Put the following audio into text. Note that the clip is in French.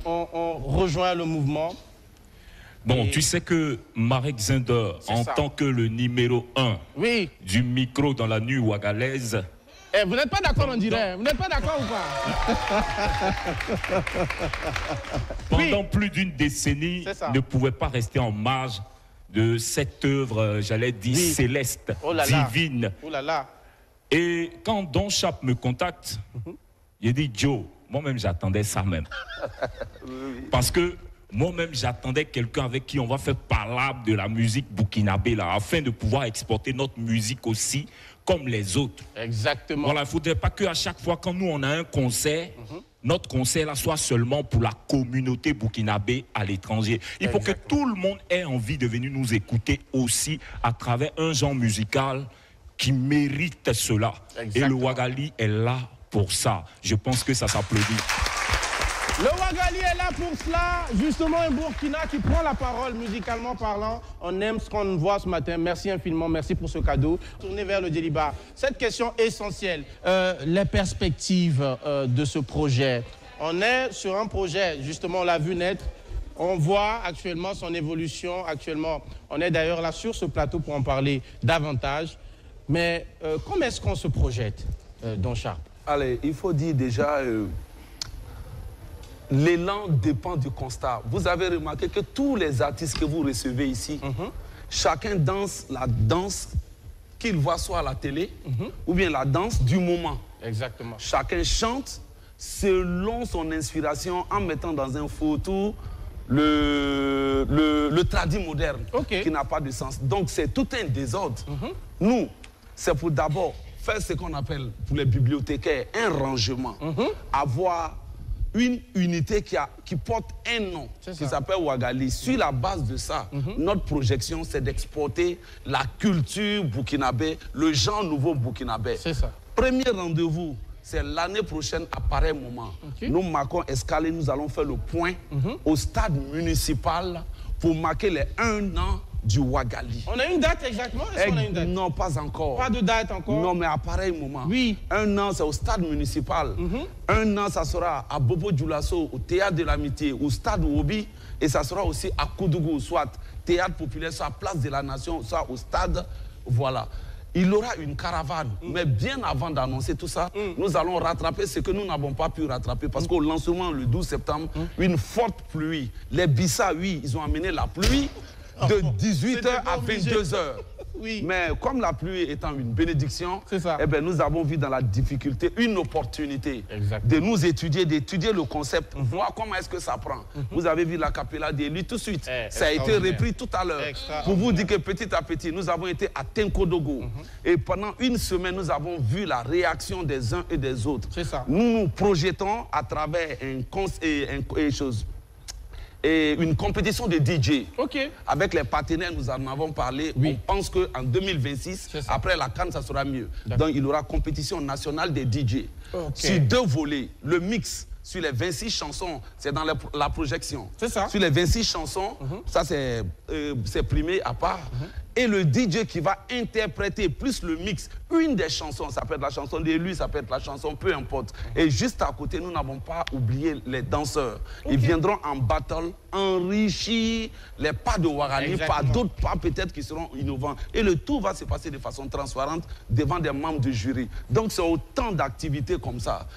on rejoint le mouvement. Bon, tu sais que Marek Zinder, en tant que le numéro 1 du micro dans la nuit ouagalaise... vous n'êtes pas d'accord, on dirait. Vous n'êtes pas d'accord ou pas? Pendant plus d'une décennie, ne pouvait pas rester en marge de cette œuvre, j'allais dire, céleste, divine. Oh là là. Et quand Don Chap me contacte, il dit, Joe, moi-même j'attendais ça même. Parce que moi-même, j'attendais quelqu'un avec qui on va faire parlable de la musique burkinabé, là, afin de pouvoir exporter notre musique aussi, comme les autres. Exactement. Voilà, il ne faudrait pas qu'à chaque fois, quand nous, on a un concert, notre concert, là, soit seulement pour la communauté burkinabé à l'étranger. Il faut que tout le monde ait envie de venir nous écouter aussi à travers un genre musical qui mérite cela. Et le Ouagali est là pour ça. Je pense que ça s'applaudit. Le Ouagali est là pour cela, justement un Burkina qui prend la parole musicalement parlant. On aime ce qu'on voit ce matin. Merci infiniment, merci pour ce cadeau. Tournez vers le Djeliba. Cette question essentielle, les perspectives de ce projet. On est sur un projet, justement on l'a vu naître. On voit actuellement son évolution. Actuellement, on est d'ailleurs là sur ce plateau pour en parler davantage. Mais comment est-ce qu'on se projette, Don Sharp? Allez, il faut dire déjà... l'élan dépend du constat. Vous avez remarqué que tous les artistes que vous recevez ici, chacun danse la danse qu'il voit soit à la télé ou bien la danse du moment. Exactement. Chacun chante selon son inspiration en mettant dans un photo le tradit moderne qui n'a pas de sens. Donc c'est tout un désordre. Nous, c'est pour d'abord faire ce qu'on appelle pour les bibliothécaires un rangement, avoir une unité qui porte un nom, qui s'appelle Ouagali. Sur la base de ça, notre projection, c'est d'exporter la culture burkinabé, le genre nouveau burkinabé. C'est ça. Premier rendez-vous, c'est l'année prochaine à pareil moment. Nous marquons escalier, nous allons faire le point au stade municipal pour marquer les 1 an du Ouagali. On a une date exactement? Est-ce qu'on a une date? Non, pas encore. Pas de date encore? Non, mais à pareil moment. Oui. 1 an, c'est au stade municipal. 1 an, ça sera à Bobo Dioulasso, au Théâtre de l'Amitié, au stade Ouobi. Et ça sera aussi à Koudougou, soit Théâtre Populaire, soit Place de la Nation, soit au stade. Voilà. Il aura une caravane. Mais bien avant d'annoncer tout ça, nous allons rattraper ce que nous n'avons pas pu rattraper. Parce qu'au lancement, le 12 septembre, une forte pluie. Les Bissa, oui, ils ont amené la pluie de 18h à 22h. Oui. Mais comme la pluie étant une bénédiction, eh bien, nous avons vu dans la difficulté une opportunité de nous étudier, d'étudier le concept, voir comment est-ce que ça prend. Vous avez vu la capella d'élu tout de suite. Ça a été repris tout à l'heure. Pour vous dire que petit à petit, nous avons été à Tenkodogo. Et pendant une semaine, nous avons vu la réaction des uns et des autres. Nous nous projetons à travers une compétition de DJ. Avec les partenaires, nous en avons parlé. On pense qu'en 2026, après la CAN, ça sera mieux. Donc, il y aura compétition nationale des DJ. Sur 2 volets, le mix sur les 26 chansons, c'est dans la projection. Sur les 26 chansons, ça c'est primé à part. Et le DJ qui va interpréter plus le mix, une des chansons, ça peut être la chanson d'élu, ça peut être la chanson, peu importe. Et juste à côté, nous n'avons pas oublié les danseurs. Ils viendront en battle, enrichir les pas de Ouagali par d'autres pas peut-être qui seront innovants. Et le tout va se passer de façon transparente devant des membres du jury. Donc c'est autant d'activités comme ça.